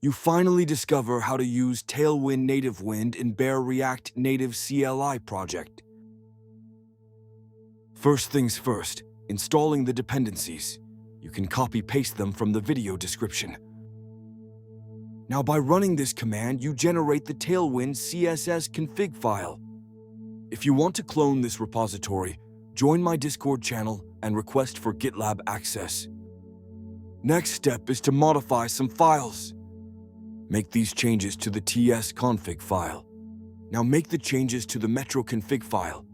You finally discover how to use Tailwind nativewind in bare React Native CLI project. First things first, installing the dependencies. You can copy-paste them from the video description. Now by running this command, you generate the Tailwind CSS config file. If you want to clone this repository, join my Discord channel and request for GitLab access. Next step is to modify some files. Make these changes to the ts.config file. Now make the changes to the metro config file.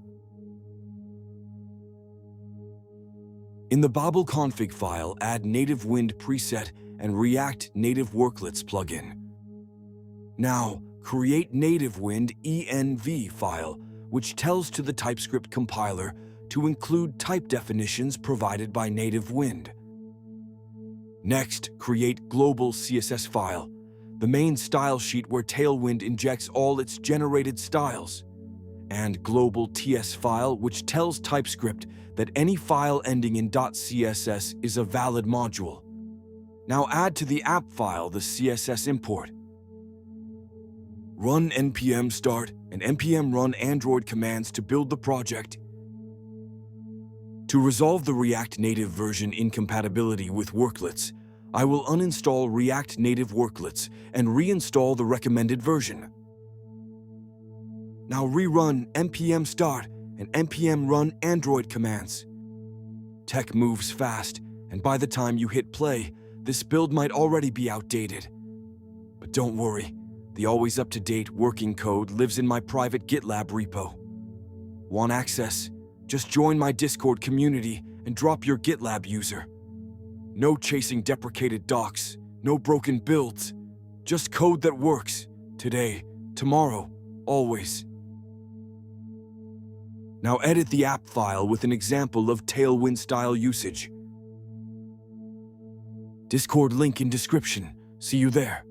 In the Babel config file, add nativewind preset and React Native Worklets plugin. Now, create nativewind env file, which tells to the TypeScript compiler to include type definitions provided by nativewind. Next, create global CSS file, the main style sheet where Tailwind injects all its generated styles, and global TS file, which tells TypeScript that any file ending in .css is a valid module. Now add to the app file the CSS import. Run npm start and npm run Android commands to build the project. To resolve the React Native version incompatibility with Worklets, I will uninstall React Native Worklets and reinstall the recommended version. Now rerun npm start and npm run Android commands. Tech moves fast, and by the time you hit play, this build might already be outdated. But don't worry, the always up-to-date working code lives in my private GitLab repo. Want access? Just join my Discord community and drop your GitLab user. No chasing deprecated docs, no broken builds, just code that works, today, tomorrow, always. Now edit the app file with an example of Tailwind style usage. Discord link in description. See you there.